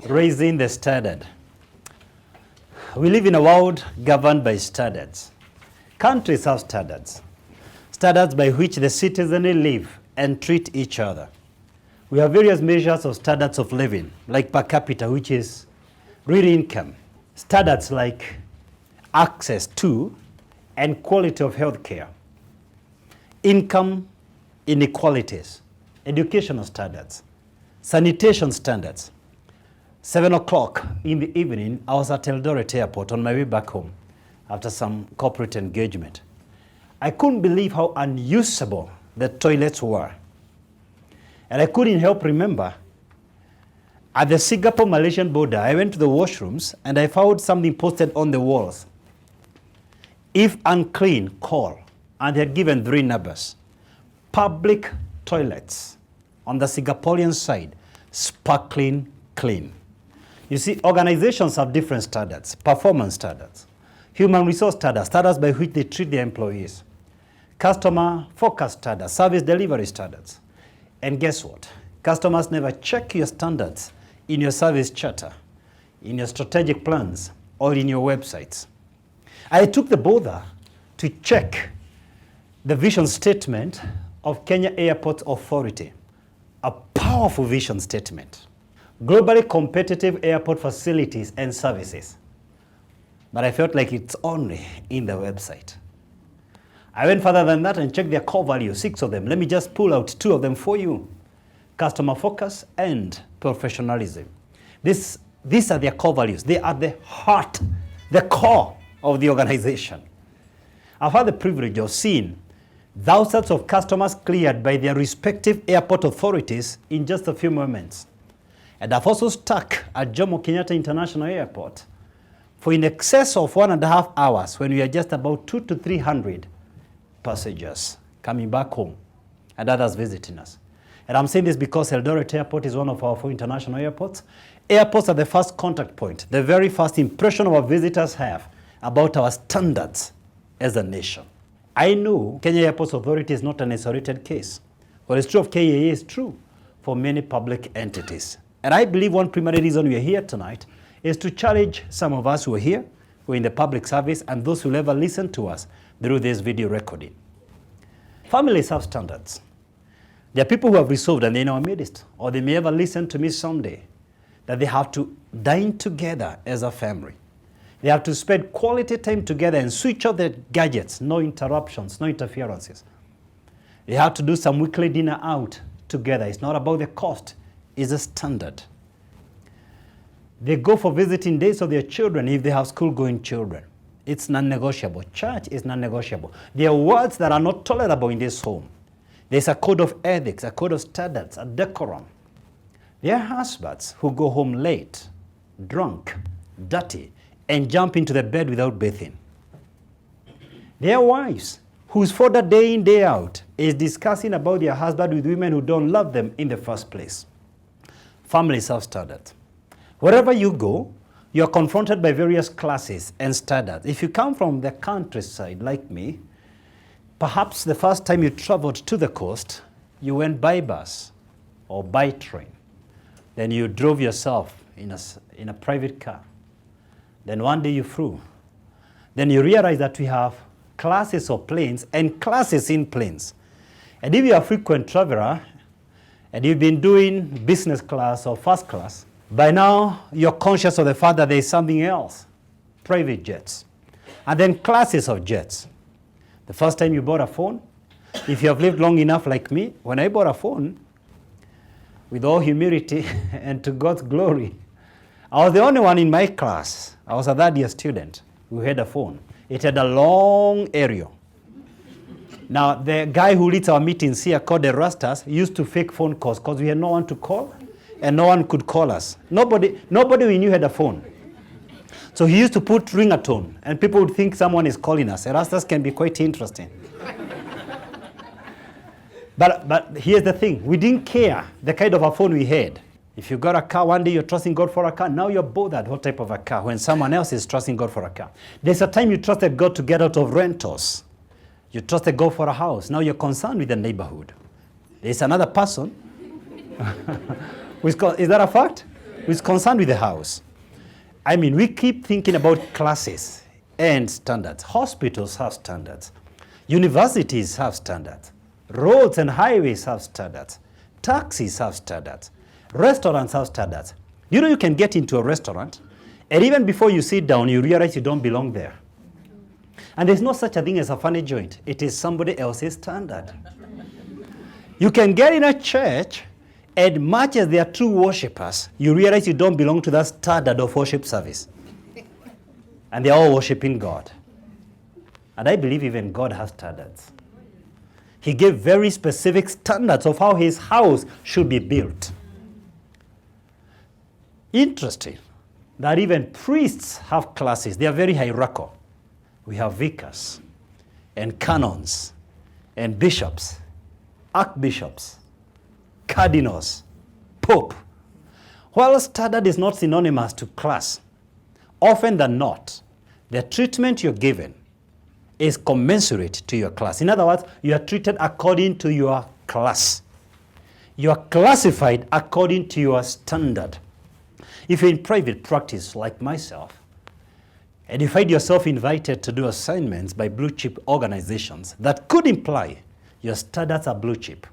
Raising the standard. We live in a world governed by standards. Countries have standards. Standards by which the citizens live and treat each other. We have various measures of standards of living, like per capita, which is real income. Standards like access to and quality of health care. Income inequalities. Educational standards. Sanitation standards. 7 o'clock in the evening, I was at Eldoret Airport on my way back home after some corporate engagement. I couldn't believe how unusable the toilets were. And I couldn't help remember, at the Singapore-Malaysian border, I went to the washrooms and I found something posted on the walls. If unclean, call. And they had given 3 numbers. Public toilets on the Singaporean side, sparkling clean. You see, organizations have different standards, performance standards, human resource standards, standards by which they treat their employees, customer focus standards, service delivery standards. And guess what? Customers never check your standards in your service charter, in your strategic plans, or in your websites. I took the bother to check the vision statement of Kenya Airports Authority, a powerful vision statement. Globally competitive airport facilities and services. But I felt like it's only in the website. I went further than that and checked their core values, 6 of them. Let me just pull out 2 of them for you. Customer focus and professionalism. These are their core values. They are the heart, the core of the organization. I've had the privilege of seeing thousands of customers cleared by their respective airport authorities in just a few moments. And I've also stuck at Jomo Kenyatta International Airport for in excess of 1.5 hours when we are just about 200 to 300 passengers coming back home and others visiting us. And I'm saying this because Eldoret Airport is one of our 4 international airports. Airports are the first contact point, the very first impression our visitors have about our standards as a nation. I know Kenya Airports Authority is not an isolated case. What is true of KAA is true for many public entities. And I believe one primary reason we are here tonight is to challenge some of us who are here, who are in the public service, and those who will ever listen to us through this video recording. Families have standards. There are people who have resolved, and they're in our midst, or they may ever listen to me someday, that they have to dine together as a family. They have to spend quality time together and switch off their gadgets, no interruptions, no interferences. They have to do some weekly dinner out together. It's not about the cost. Is a standard. They go for visiting days of their children if they have school-going children. It's non-negotiable. Church is non-negotiable. There are words that are not tolerable in this home. There's a code of ethics, a code of standards, a decorum. There are husbands who go home late, drunk, dirty, and jump into the bed without bathing. There are wives whose father day in, day out is discussing about their husband with women who don't love them in the first place. Families have standards. Wherever you go, you're confronted by various classes and standards. If you come from the countryside like me, perhaps the first time you traveled to the coast, you went by bus or by train. Then you drove yourself in a private car. Then one day you flew. Then you realize that we have classes of planes and classes in planes. And if you're a frequent traveler, and you've been doing business class or first class, by now you're conscious of the fact that there's something else, private jets. And then classes of jets. The first time you bought a phone, if you have lived long enough like me, when I bought a phone, with all humility and to God's glory, I was the only one in my class. I was a third-year student who had a phone. It had a long aerial. Now, the guy who leads our meetings here, called the Rastas, used to fake phone calls because we had no one to call and no one could call us. Nobody we knew had a phone. So he used to put ringatone, and people would think someone is calling us. Rastas can be quite interesting. But here's the thing. We didn't care the kind of a phone we had. If you got a car, one day you're trusting God for a car. Now you're bothered what type of a car when someone else is trusting God for a car. There's a time you trusted God to get out of rentals. You trusted God for a house. Now you're concerned with the neighborhood. There's another person. Is that a fact? who's concerned with the house. I mean, we keep thinking about classes and standards. Hospitals have standards. Universities have standards. Roads and highways have standards. Taxis have standards. Restaurants have standards. You know, you can get into a restaurant, and even before you sit down, you realize you don't belong there. And there's no such a thing as a funny joint. It is somebody else's standard. You can get in a church, and much as they are true worshippers, you realize you don't belong to that standard of worship service. And they're all worshiping God. And I believe even God has standards. He gave very specific standards of how his house should be built. Interesting that even priests have classes. They are very hierarchical. We have vicars and canons and bishops, archbishops, cardinals, pope. While standard is not synonymous to class, often than not, the treatment you're given is commensurate to your class. In other words, you are treated according to your class. You are classified according to your standard. If you're in private practice like myself, and you find yourself invited to do assignments by blue chip organizations, that could imply your standards are blue chip.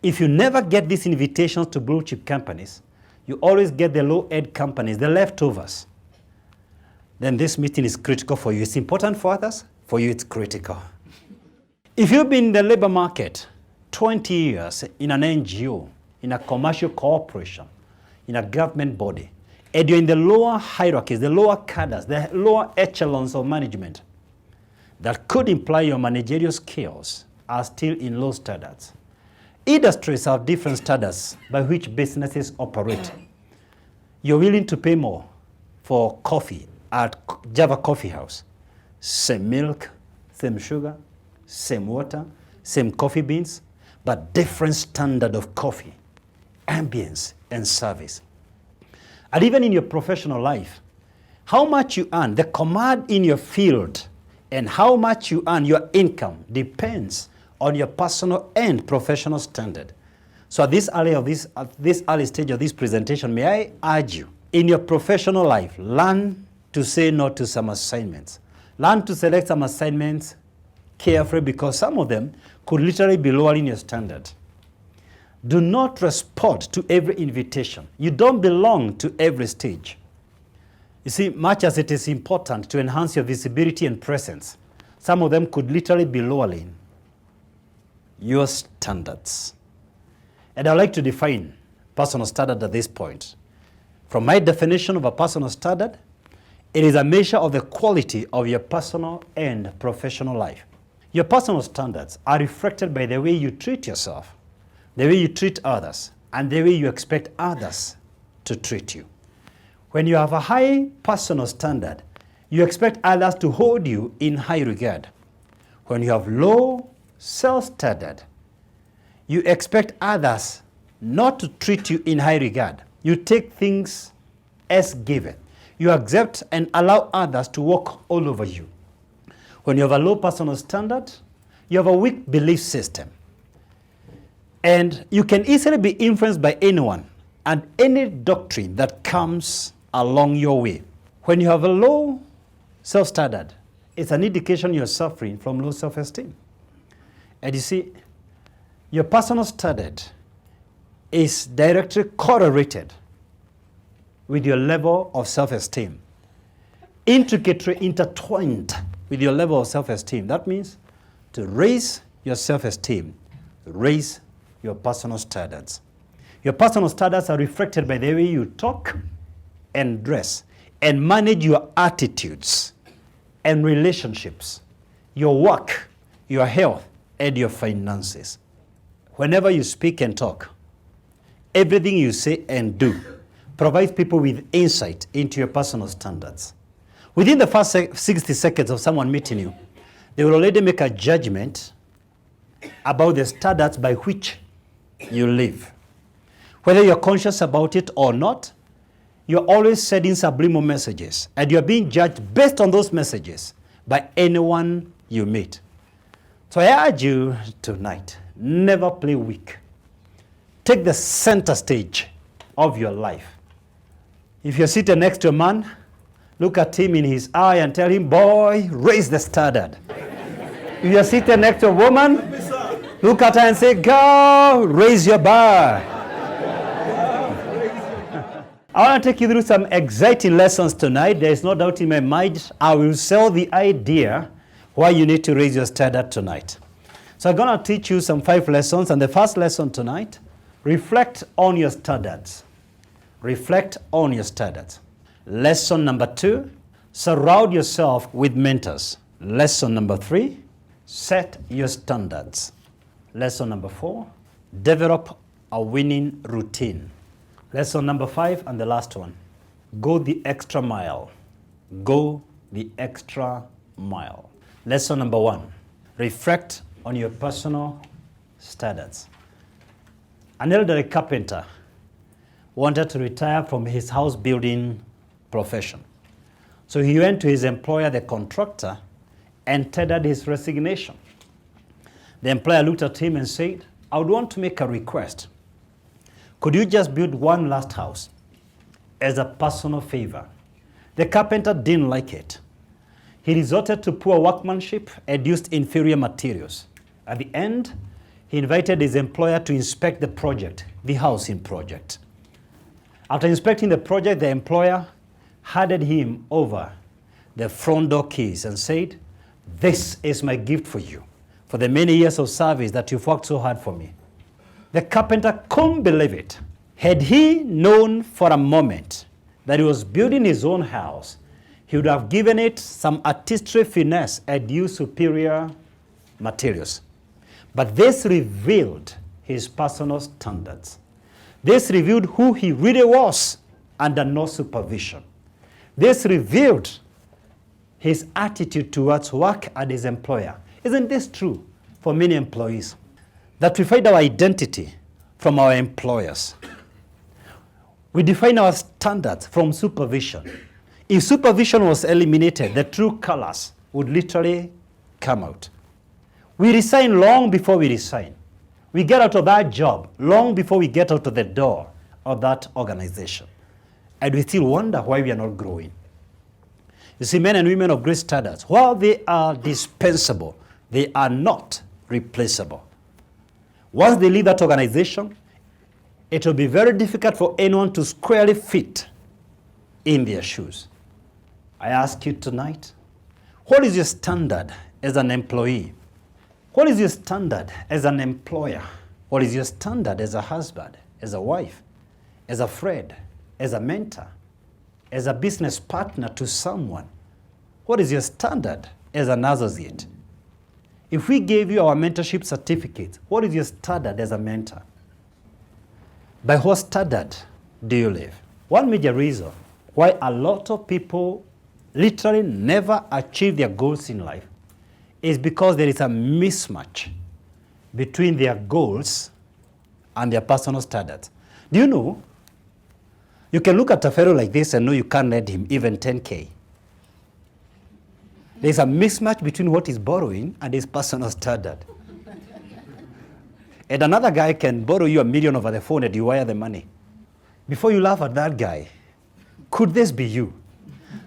If you never get these invitations to blue chip companies, you always get the low end companies, the leftovers. Then this meeting is critical for you. It's important for others. For you, it's critical. If you've been in the labor market 20 years in an NGO, in a commercial corporation, in a government body, and you're in the lower hierarchies, the lower cadres, the lower echelons of management, that could imply your managerial skills are still in low standards. Industries have different standards by which businesses operate. You're willing to pay more for coffee at Java Coffee House. Same milk, same sugar, same water, same coffee beans, but different standard of coffee, ambience, and service. And even in your professional life, how much you earn, the command in your field, and how much you earn, your income, depends on your personal and professional standard. So at this early stage of this presentation, may I urge you, in your professional life, learn to say no to some assignments. Learn to select some assignments carefully, because some of them could literally be lowering your standard. Do not respond to every invitation. You don't belong to every stage. You see, much as it is important to enhance your visibility and presence, some of them could literally be lowering your standards. And I'd like to define personal standard at this point. From my definition of a personal standard, it is a measure of the quality of your personal and professional life. Your personal standards are reflected by the way you treat yourself, the way you treat others, and the way you expect others to treat you. When you have a high personal standard, you expect others to hold you in high regard. When you have low self-standard, you expect others not to treat you in high regard. You take things as given. You accept and allow others to walk all over you. When you have a low personal standard, you have a weak belief system. And you can easily be influenced by anyone and any doctrine that comes along your way. When you have a low self-standard, it's an indication you're suffering from low self-esteem. And you see, your personal standard is directly correlated with your level of self-esteem, intricately intertwined with your level of self-esteem. That means to raise your self-esteem, raise your personal standards. Your personal standards are reflected by the way you talk and dress and manage your attitudes and relationships, your work, your health, and your finances. Whenever you speak and talk, everything you say and do provides people with insight into your personal standards. Within the first 60 seconds of someone meeting you, they will already make a judgment about the standards by which you live. Whether you're conscious about it or not, you're always sending subliminal messages, and you're being judged based on those messages by anyone you meet. So I urge you tonight, never play weak. Take the center stage of your life. If you're seated next to a man, look at him in his eye and tell him, boy, raise the standard. If you're seated next to a woman, look at her and say, girl, raise your bar. I want to take you through some exciting lessons tonight. There is no doubt in my mind I will sell the idea why you need to raise your standard tonight. So I'm going to teach you some 5 lessons. And the first lesson tonight, reflect on your standards. Reflect on your standards. Lesson number 2, surround yourself with mentors. Lesson number 3, set your standards. Lesson number 4, develop a winning routine. Lesson number 5 and the last one, go the extra mile. Go the extra mile. Lesson number 1, reflect on your personal standards. An elderly carpenter wanted to retire from his house building profession. So he went to his employer, the contractor, and tendered his resignation. The employer looked at him and said, I would want to make a request. Could you just build one last house as a personal favor? The carpenter didn't like it. He resorted to poor workmanship and used inferior materials. At the end, he invited his employer to inspect the project, the housing project. After inspecting the project, the employer handed him over the front door keys and said, this is my gift for you, for the many years of service that you've worked so hard for me. The carpenter couldn't believe it. Had he known for a moment that he was building his own house, he would have given it some artistry finesse and used superior materials. But this revealed his personal standards. This revealed who he really was under no supervision. This revealed his attitude towards work and his employer. Isn't this true for many employees? That we find our identity from our employers. We define our standards from supervision. If supervision was eliminated, the true colors would literally come out. We resign long before we resign. We get out of that job long before we get out of the door of that organization. And we still wonder why we are not growing. You see, men and women of great standards, while they are dispensable, they are not replaceable. Once they leave that organization, it will be very difficult for anyone to squarely fit in their shoes. I ask you tonight, what is your standard as an employee? What is your standard as an employer? What is your standard as a husband, as a wife, as a friend, as a mentor, as a business partner to someone? What is your standard as an associate? If we gave you our mentorship certificate, what is your standard as a mentor? By what standard do you live? One major reason why a lot of people literally never achieve their goals in life is because there is a mismatch between their goals and their personal standards. Do you know, you can look at a fellow like this and know you can't lend him even 10K. There's a mismatch between what he's borrowing and his personal standard. And another guy can borrow you $1 million over the phone and you wire the money. Before you laugh at that guy, could this be you?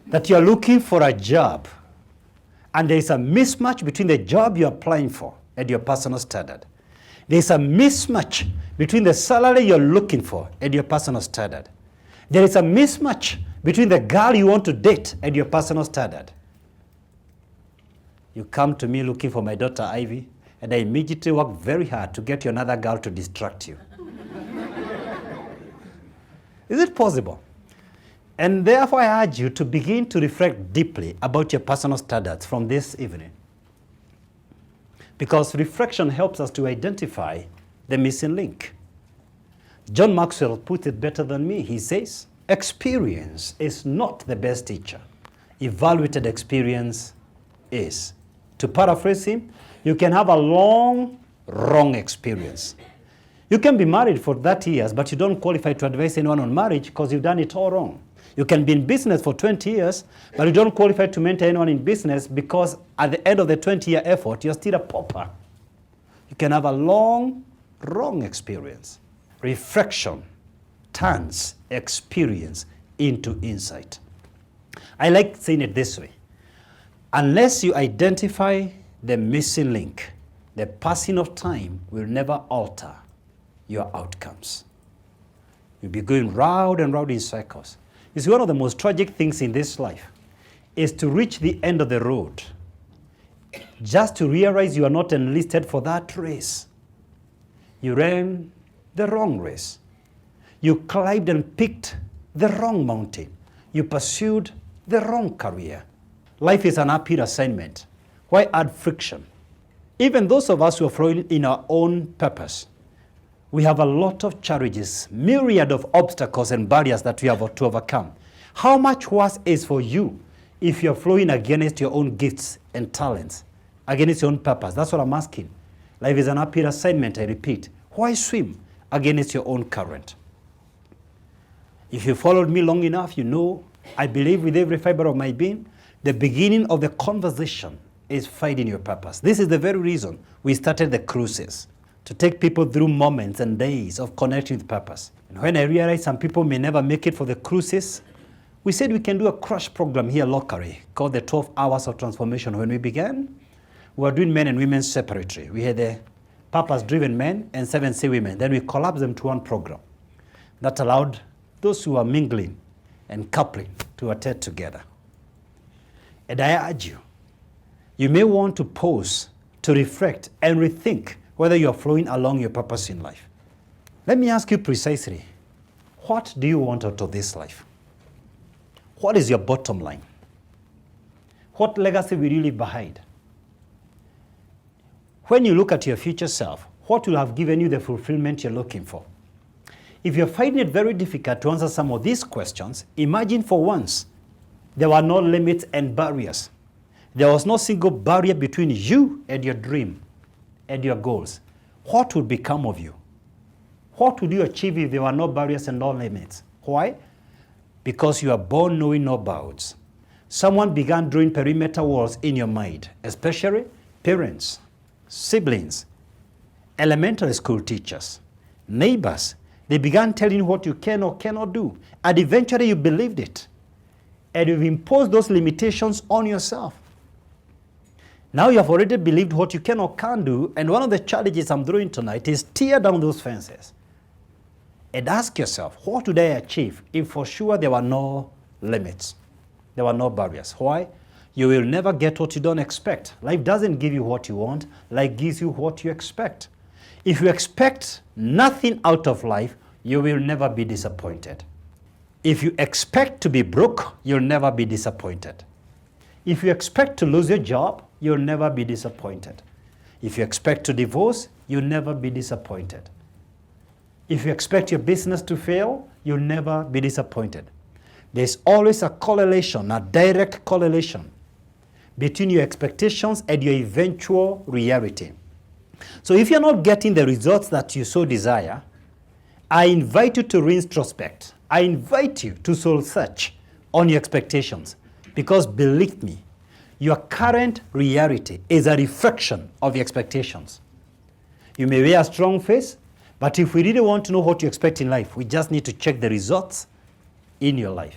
That you're looking for a job and there's a mismatch between the job you're applying for and your personal standard. There's a mismatch between the salary you're looking for and your personal standard. There is a mismatch between the girl you want to date and your personal standard. You come to me looking for my daughter Ivy, and I immediately work very hard to get you another girl to distract you. Is it possible? And therefore, I urge you to begin to reflect deeply about your personal standards from this evening. Because reflection helps us to identify the missing link. John Maxwell put it better than me. He says, experience is not the best teacher. Evaluated experience is. To paraphrase him, you can have a long, wrong experience. You can be married for 30 years, but you don't qualify to advise anyone on marriage because you've done it all wrong. You can be in business for 20 years, but you don't qualify to mentor anyone in business because at the end of the 20-year effort, you're still a pauper. You can have a long, wrong experience. Reflection turns experience into insight. I like saying it this way. Unless you identify the missing link, the passing of time will never alter your outcomes. You'll be going round and round in circles. You see, one of the most tragic things in this life is to reach the end of the road just to realize you are not enlisted for that race. You ran the wrong race. You climbed and picked the wrong mountain. You pursued the wrong career. Life is an uphill assignment. Why add friction? Even those of us who are flowing in our own purpose, we have a lot of challenges, myriad of obstacles and barriers that we have to overcome. How much worse is for you if you're flowing against your own gifts and talents, against your own purpose? That's what I'm asking. Life is an uphill assignment, I repeat. Why swim against your own current? If you followed me long enough, you know I believe with every fiber of my being, the beginning of the conversation is finding your purpose. This is the very reason we started the cruises, to take people through moments and days of connecting with purpose. And when I realized some people may never make it for the cruises, we said we can do a crash program here locally called the 12 Hours of Transformation. When we began, we were doing men and women separately. We had the purpose-driven men and 7C women. Then we collapsed them to one program that allowed those who are mingling and coupling to attend together. And I urge you, you may want to pause, to reflect and rethink whether you are flowing along your purpose in life. Let me ask you precisely, what do you want out of this life? What is your bottom line? What legacy will you leave behind? When you look at your future self, what will have given you the fulfillment you're looking for? If you're finding it very difficult to answer some of these questions, imagine for once there were no limits and barriers. There was no single barrier between you and your dream and your goals. What would become of you? What would you achieve if there were no barriers and no limits? Why? Because you are born knowing no bounds. Someone began drawing perimeter walls in your mind, especially parents, siblings, elementary school teachers, neighbors. They began telling you what you can or cannot do. And eventually you believed it. And you've imposed those limitations on yourself. Now you have already believed what you can or can't do. And one of the challenges I'm throwing tonight is tear down those fences. And ask yourself, what would I achieve if for sure there were no limits? There were no barriers. Why? You will never get what you don't expect. Life doesn't give you what you want. Life gives you what you expect. If you expect nothing out of life, you will never be disappointed. If you expect to be broke, you'll never be disappointed. If you expect to lose your job, you'll never be disappointed. If you expect to divorce, you'll never be disappointed. If you expect your business to fail, you'll never be disappointed. There's always a correlation, a direct correlation between your expectations and your eventual reality. So if you're not getting the results that you so desire, I invite you to reintrospect. I invite you to soul search on your expectations. Because believe me, your current reality is a reflection of your expectations. You may wear a strong face, but if we really want to know what you expect in life, we just need to check the results in your life.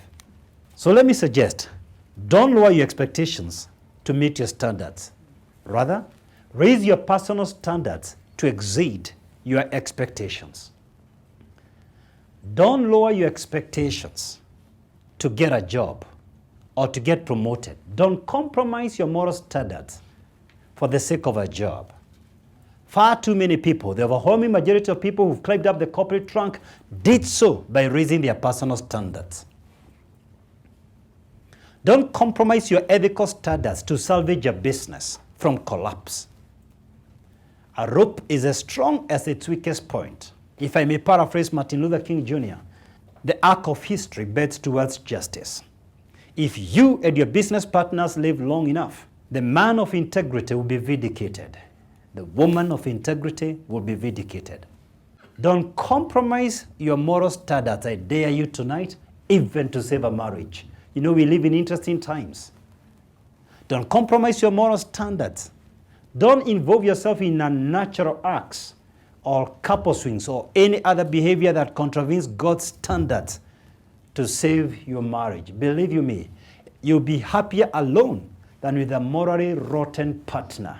So let me suggest, don't lower your expectations to meet your standards. Rather, raise your personal standards to exceed your expectations. Don't lower your expectations to get a job or to get promoted. Don't compromise your moral standards for the sake of a job. Far too many people, the overwhelming majority of people who've climbed up the corporate trunk, did so by raising their personal standards. Don't compromise your ethical standards to salvage your business from collapse. A rope is as strong as its weakest point. If I may paraphrase Martin Luther King Jr., the arc of history bends towards justice. If you and your business partners live long enough, the man of integrity will be vindicated. The woman of integrity will be vindicated. Don't compromise your moral standards, I dare you tonight, even to save a marriage. You know, we live in interesting times. Don't compromise your moral standards. Don't involve yourself in unnatural acts or couple swings or any other behavior that contravenes God's standards to save your marriage. Believe you me, you'll be happier alone than with a morally rotten partner.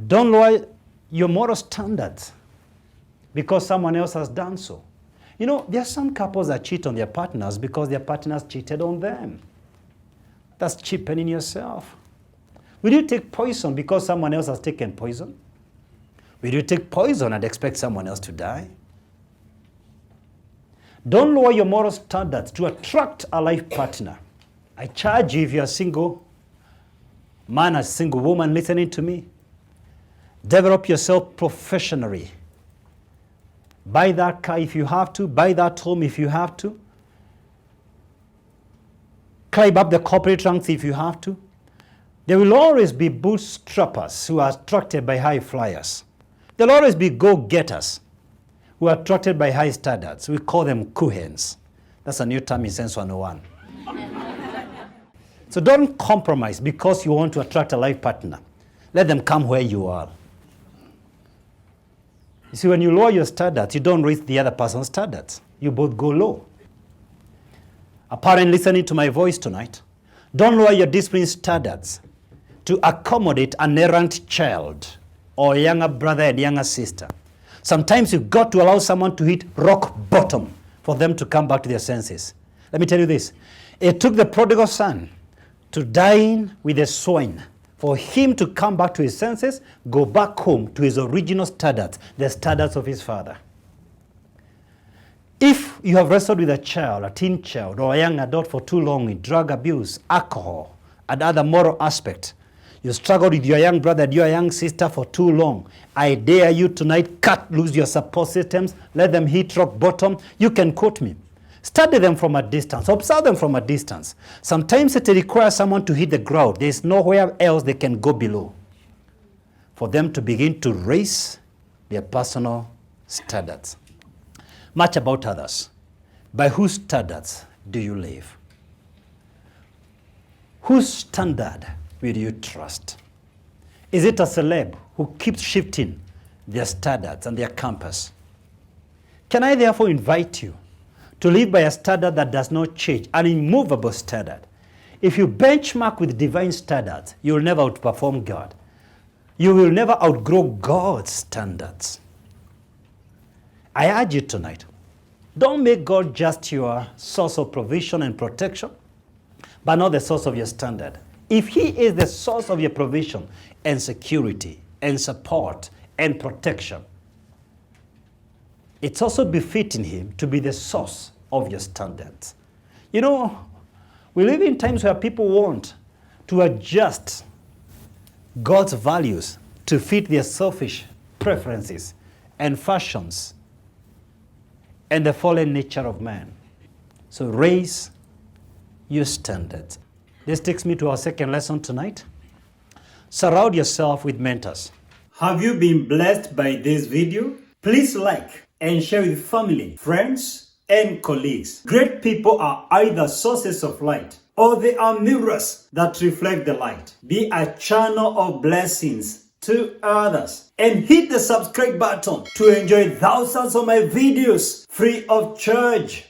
Don't lower your moral standards because someone else has done so. You know, there are some couples that cheat on their partners because their partners cheated on them. That's cheapening yourself. Will you take poison because someone else has taken poison? Will you take poison and expect someone else to die? Don't lower your moral standards to attract a life partner. I charge you, if you're a single man, a single woman listening to me, develop yourself professionally. Buy that car if you have to. Buy that home if you have to. Climb up the corporate ranks if you have to. There will always be bootstrappers who are attracted by high flyers. There will always be go-getters who are attracted by high standards. We call them kuhens. That's a new term in Sense 101. So don't compromise because you want to attract a life partner. Let them come where you are. You see, when you lower your standards, you don't raise the other person's standards. You both go low. A parent listening to my voice tonight, don't lower your discipline standards to accommodate an errant child or a younger brother and younger sister. Sometimes you've got to allow someone to hit rock bottom for them to come back to their senses. Let me tell you this. It took the prodigal son to dine with the swine for him to come back to his senses, go back home to his original standards, the standards of his father. If you have wrestled with a child, a teen child, or a young adult for too long with drug abuse, alcohol, and other moral aspects, you struggled with your young brother and your young sister for too long, I dare you tonight, cut loose your support systems, let them hit rock bottom. You can quote me. Study them from a distance. Observe them from a distance. Sometimes it requires someone to hit the ground. There is nowhere else they can go below for them to begin to raise their personal standards. Much about others. By whose standards do you live? Whose standard will you trust? Is it a celeb who keeps shifting their standards and their compass? Can I therefore invite you to live by a standard that does not change, an immovable standard? If you benchmark with divine standards, you will never outperform God. You will never outgrow God's standards. I urge you tonight, don't make God just your source of provision and protection, but not the source of your standard. If He is the source of your provision and security and support and protection, it's also befitting Him to be the source of your standards. You know, we live in times where people want to adjust God's values to fit their selfish preferences and fashions and the fallen nature of man. So raise your standards. This takes me to our second lesson tonight. Surround yourself with mentors. Have you been blessed by this video? Please like and share with family, friends, and colleagues. Great people are either sources of light or they are mirrors that reflect the light. Be a channel of blessings to others and hit the subscribe button to enjoy thousands of my videos free of charge.